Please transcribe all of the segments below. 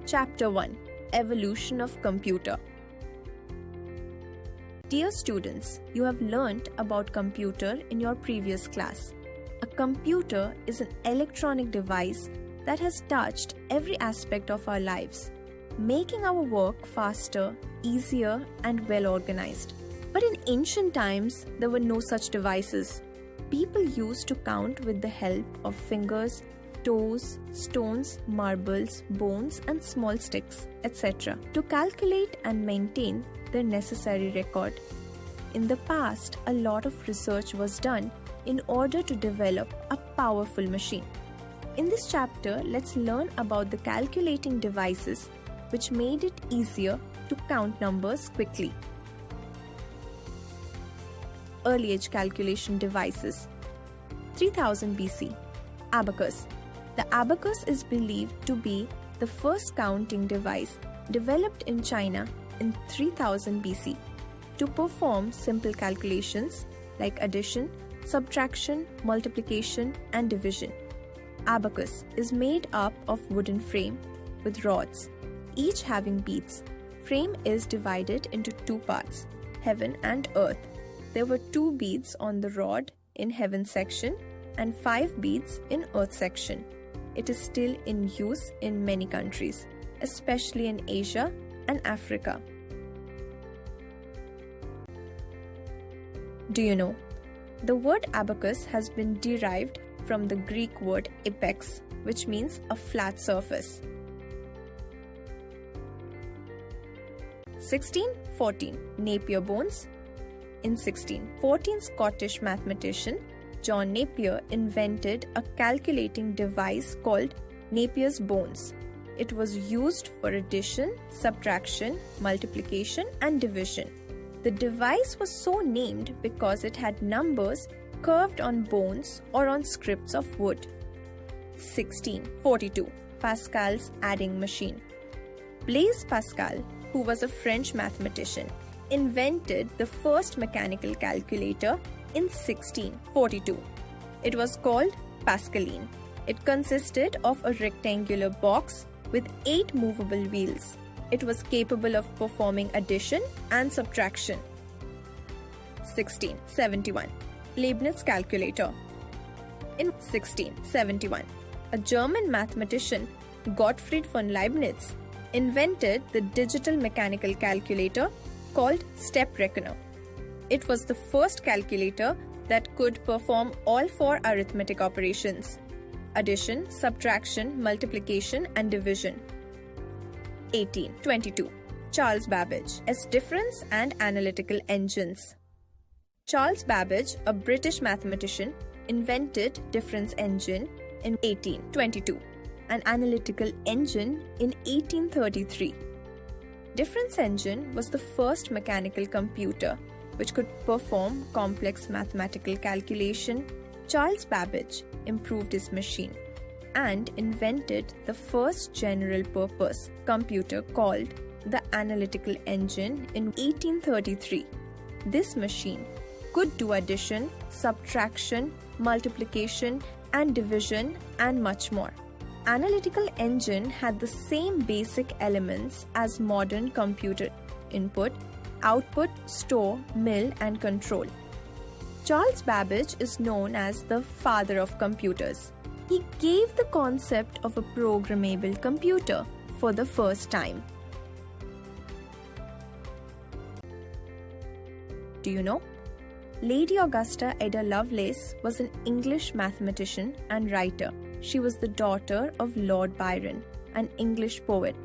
Chapter 1: Evolution of Computer. Dear students, you have learnt about computer in your previous class. A computer is an electronic device that has touched every aspect of our lives, making our work faster, easier, and well organized. But in ancient times, there were no such devices. People used to count with the help of fingers, toes, stones, marbles, bones, and small sticks, etc., to calculate and maintain their necessary record. In the past, a lot of research was done in order to develop a powerful machine. In this chapter, let's learn about the calculating devices which made it easier to count numbers quickly. Early age calculation devices. 3000 BC. Abacus. The abacus is believed to be the first counting device developed in China in 3000 BC to perform simple calculations like addition, subtraction, multiplication, and division. Abacus is made up of wooden frame with rods, each having beads. Frame is divided into two parts, heaven and earth. There were 2 beads on the rod in heaven section and 5 beads in earth section. It is still in use in many countries, especially in Asia and Africa. Do you know? The word abacus has been derived from the Greek word apex, which means a flat surface. 1614 Napier bones. In 1614, Scottish mathematician John Napier invented a calculating device called Napier's bones. It was used for addition, subtraction, multiplication, and division. The device was so named because it had numbers curved on bones or on scripts of wood. 1642 Pascal's adding machine. Blaise Pascal, who was a French mathematician, invented the first mechanical calculator in 1642. It was called Pascaline. It consisted of a rectangular box with 8 movable wheels. It was capable of performing addition and subtraction. 1671 Leibniz calculator. In 1671, a German mathematician, Gottfried von Leibniz, invented the digital mechanical calculator called step reckoner. It was the first calculator that could perform all 4 arithmetic operations: addition, subtraction, multiplication, and division. 1822 Charles Babbage as difference and analytical engines. Charles Babbage, a British mathematician, invented difference engine in 1822, an analytical engine in 1833. Difference engine was the first mechanical computer which could perform complex mathematical calculation. Charles Babbage improved his machine and invented the first general-purpose computer called the analytical engine in 1833. This machine could do addition, subtraction, multiplication, and division, and much more. Analytical engine had the same basic elements as modern computer: input, output, store, mill, and control. Charles Babbage is known as the father of computers. He gave the concept of a programmable computer for the first time. Do you know? Lady Augusta Ada Lovelace was an English mathematician and writer. She was the daughter of Lord Byron, an English poet.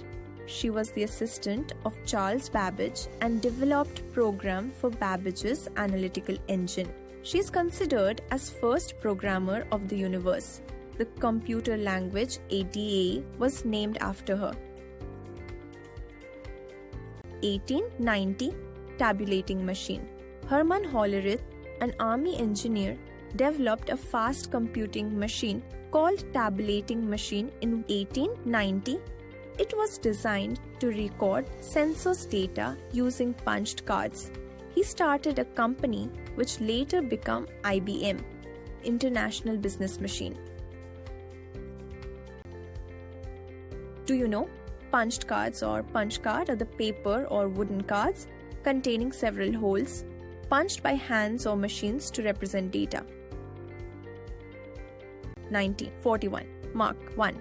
She was the assistant of Charles Babbage and developed program for Babbage's analytical engine. She is considered as first programmer of the universe. The computer language ADA was named after her. 1890 Tabulating machine. Hermann Hollerith, an army engineer, developed a fast computing machine called tabulating machine in 1890. It was designed to record census data using punched cards. He started a company which later became IBM, International Business Machine. Do you know? Punched cards or punch card are the paper or wooden cards containing several holes, punched by hands or machines to represent data. 1941. Mark I.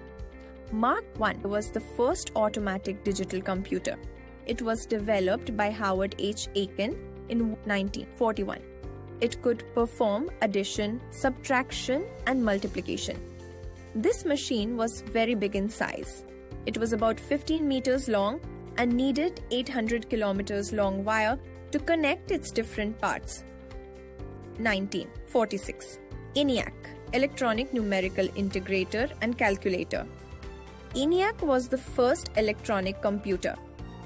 Mark I was the first automatic digital computer. It was developed by Howard H. Aiken in 1941. It could perform addition, subtraction, and multiplication. This machine was very big in size. It was about 15 meters long and needed 800 kilometers long wire to connect its different parts. 1946. ENIAC, Electronic Numerical Integrator and Calculator. ENIAC was the first electronic computer.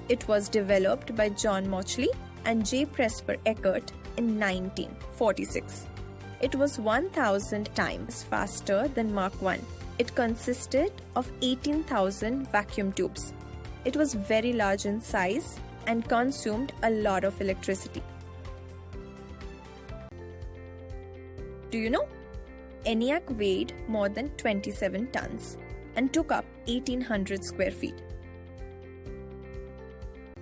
It was developed by John Mauchly and J. Presper Eckert in 1946. It was 1,000 times faster than Mark I. It consisted of 18,000 vacuum tubes. It was very large in size and consumed a lot of electricity. Do you know? ENIAC weighed more than 27 tons and took up 1,800 square feet.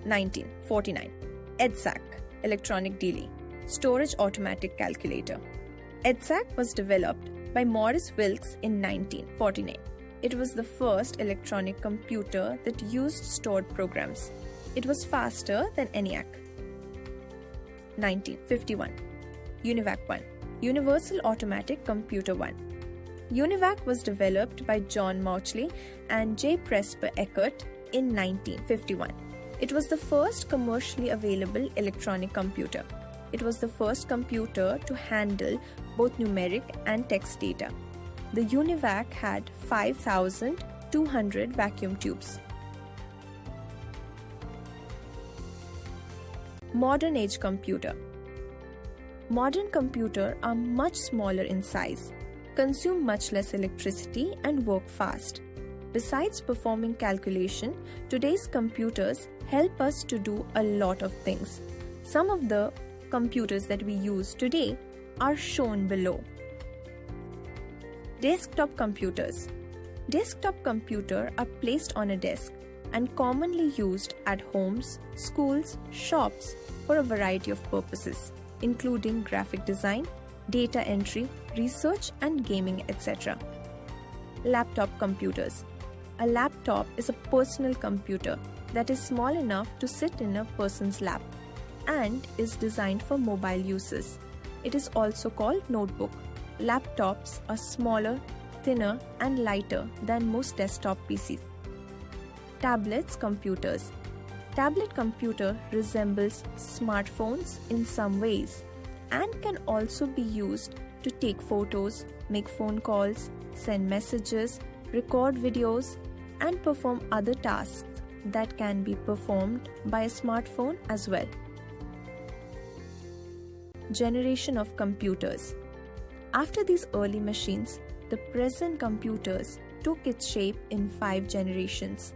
1949. EDSAC, Electronic Delay, Storage Automatic Calculator. EDSAC was developed by Maurice Wilks in 1949. It was the first electronic computer that used stored programs. It was faster than ENIAC. 1951. UNIVAC I, Universal Automatic Computer I. UNIVAC was developed by John Mauchly and J. Presper Eckert in 1951. It was the first commercially available electronic computer. It was the first computer to handle both numeric and text data. The UNIVAC had 5,200 vacuum tubes. Modern age computer. Modern computers are much smaller in size, consume much less electricity, and work fast. Besides performing calculation, today's computers help us to do a lot of things. Some of the computers that we use today are shown below. Desktop computers. Desktop computers are placed on a desk and commonly used at homes, schools, shops for a variety of purposes, including graphic design, data entry, research, and gaming, etc. Laptop computers. A laptop is a personal computer that is small enough to sit in a person's lap and is designed for mobile uses. It is also called notebook. Laptops are smaller, thinner, and lighter than most desktop PCs. Tablets computers. Tablet computer resembles smartphones in some ways and can also be used to take photos, make phone calls, send messages, record videos, and perform other tasks that can be performed by a smartphone as well. Generation of computers. After these early machines, the present computers took its shape in 5 generations.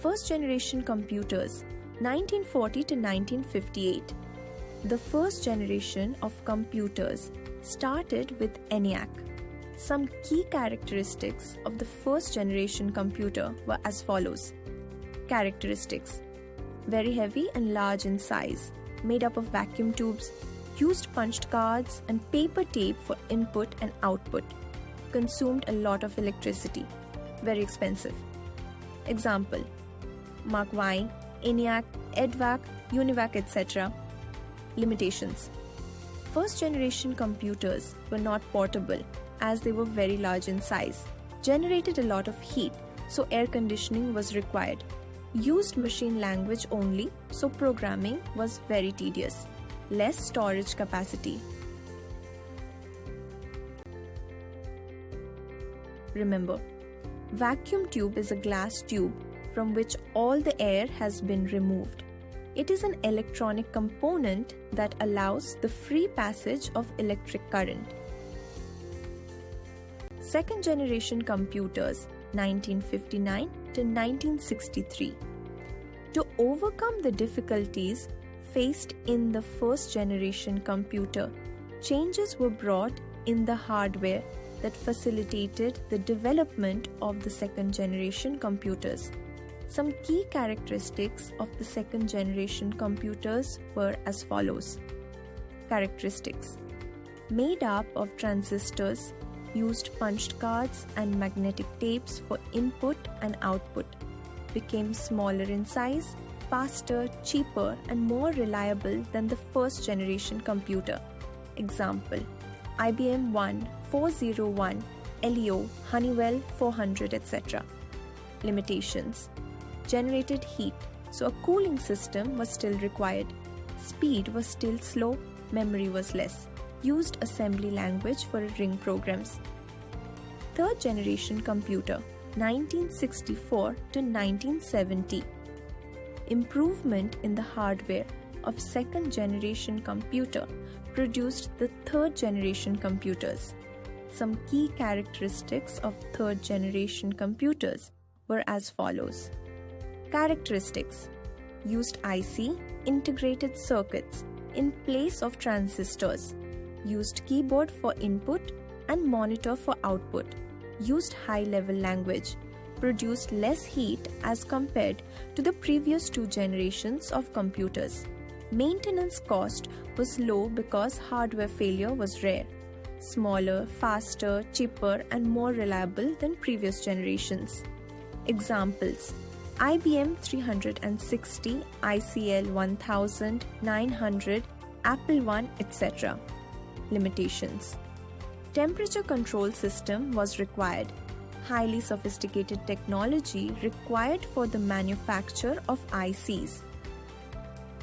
First generation computers, 1940 to 1958. The first generation of computers started with ENIAC. Some key characteristics of the first generation computer were as follows. Characteristics: very heavy and large in size, made up of vacuum tubes, used punched cards and paper tape for input and output, consumed a lot of electricity, very expensive. Example: Mark I, ENIAC, EDVAC, UNIVAC, etc. Limitations: first generation computers were not portable as they were very large in size, generated a lot of heat, so air conditioning was required, used machine language only, so programming was very tedious, less storage capacity. Remember, vacuum tube is a glass tube from which all the air has been removed. It is an electronic component that allows the free passage of electric current. Second generation computers, 1959 to 1963. To overcome the difficulties faced in the first generation computer, changes were brought in the hardware that facilitated the development of the second generation computers. Some key characteristics of the second generation computers were as follows. Characteristics: made up of transistors, used punched cards and magnetic tapes for input and output, became smaller in size, faster, cheaper, and more reliable than the first generation computer. Example: IBM 1, 401, Leo, Honeywell 400, etc. Limitations: generated heat, so a cooling system was still required. Speed was still slow, memory was less. Used assembly language for ring programs. Third generation computer, 1964 to 1970. Improvement in the hardware of second generation computer produced the third generation computers. Some key characteristics of third generation computers were as follows. Characteristics: used IC, integrated circuits, in place of transistors, used keyboard for input and monitor for output, used high-level language, produced less heat as compared to the previous two generations of computers. Maintenance cost was low because hardware failure was rare. Smaller, faster, cheaper, and more reliable than previous generations. Examples: IBM 360, ICL 1000, 900, Apple I, etc. Limitations: temperature control system was required. Highly sophisticated technology required for the manufacture of ICs.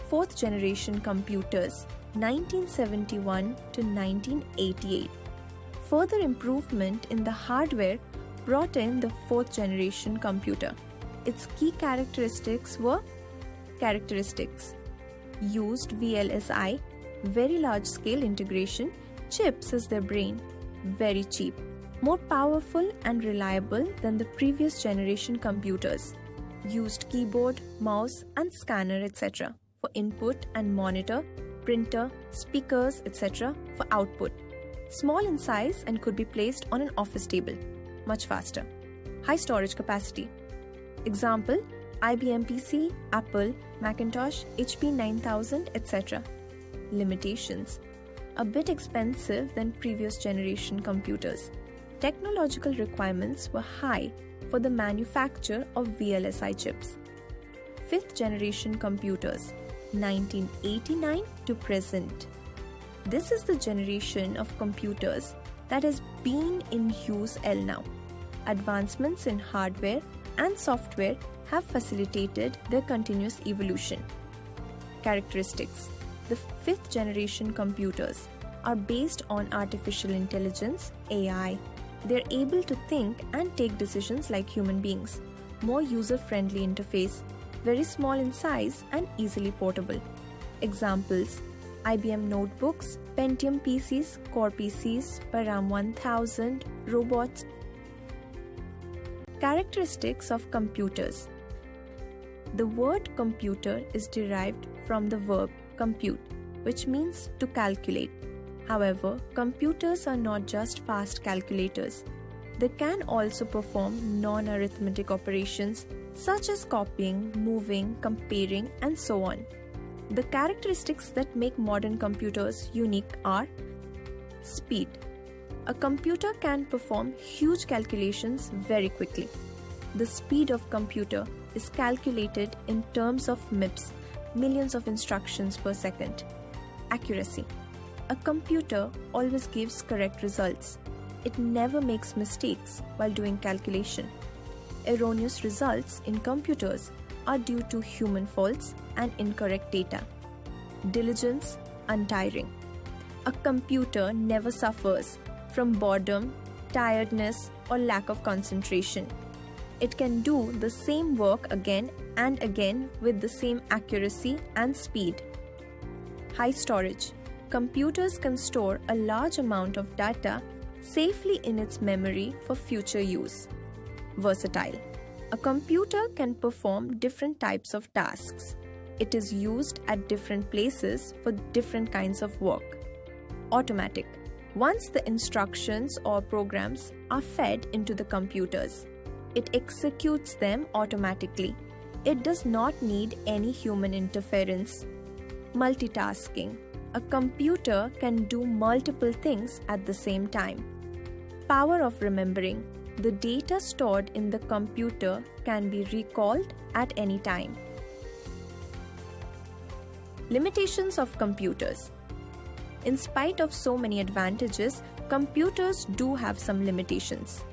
Fourth generation computers, 1971 to 1988. Further improvement in the hardware brought in the fourth generation computer. Its key characteristics were: characteristics: used VLSI, very large scale integration, chips as their brain, very cheap, more powerful and reliable than the previous generation computers, used keyboard, mouse and scanner, etc. for input and monitor, printer, speakers, etc. for output, small in size and could be placed on an office table, much faster, high storage capacity. Example: IBM PC, Apple, Macintosh, HP 9000, etc. Limitations: a bit expensive than previous generation computers. Technological requirements were high for the manufacture of VLSI chips. Fifth generation computers, 1989 to present. This is the generation of computers that has been in use till now. Advancements in hardware and software have facilitated their continuous evolution. Characteristics: the fifth generation computers are based on artificial intelligence, AI. They are able to think and take decisions like human beings. More user-friendly interface, very small in size and easily portable. Examples: IBM notebooks, Pentium PCs, Core PCs, Param 1000, robots. Characteristics of computers. The word computer is derived from the verb compute, which means to calculate. However, computers are not just fast calculators. They can also perform non-arithmetic operations such as copying, moving, comparing, and so on. The characteristics that make modern computers unique are: speed. A computer can perform huge calculations very quickly. The speed of computer is calculated in terms of MIPS, millions of instructions per second. Accuracy. A computer always gives correct results. It never makes mistakes while doing calculation. Erroneous results in computers are due to human faults and incorrect data. Diligence, untiring. A computer never suffers from boredom, tiredness, or lack of concentration. It can do the same work again and again with the same accuracy and speed. High storage. Computers can store a large amount of data safely in its memory for future use. Versatile. A computer can perform different types of tasks. It is used at different places for different kinds of work. Automatic. Once the instructions or programs are fed into the computers, it executes them automatically It does not need any human interference. Multitasking. A computer can do multiple things at the same time. Power of remembering. The data stored in the computer can be recalled at any time. Limitations of computers. In spite of so many advantages, computers do have some limitations.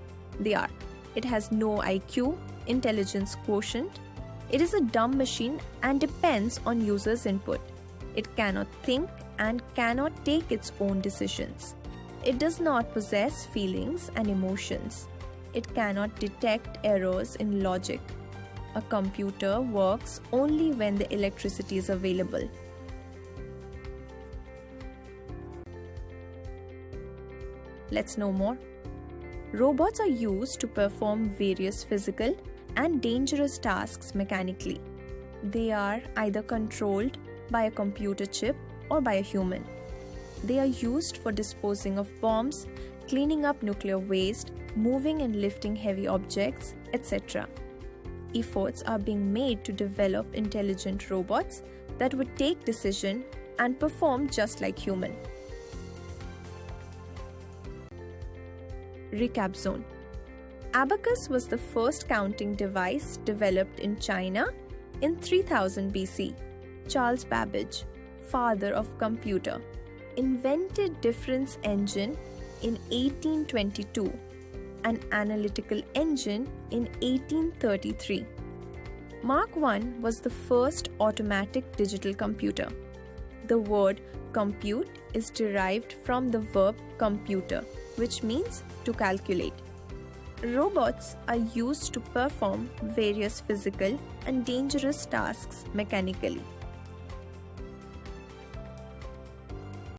They are: it has no IQ, intelligence quotient, it is a dumb machine and depends on users' input, it cannot think and cannot take its own decisions, it does not possess feelings and emotions, it cannot detect errors in logic. A computer works only when the electricity is available. Let's know more. Robots are used to perform various physical and dangerous tasks mechanically. They are either controlled by a computer chip or by a human. They are used for disposing of bombs, cleaning up nuclear waste, moving and lifting heavy objects, etc. Efforts are being made to develop intelligent robots that would take decisions and perform just like human. Recap zone. Abacus was the first counting device developed in China in 3000 BC. Charles Babbage, father of computer, invented difference engine in 1822, an analytical engine in 1833. Mark I was the first automatic digital computer. The word compute is derived from the verb computer, which means to calculate. Robots are used to perform various physical and dangerous tasks mechanically.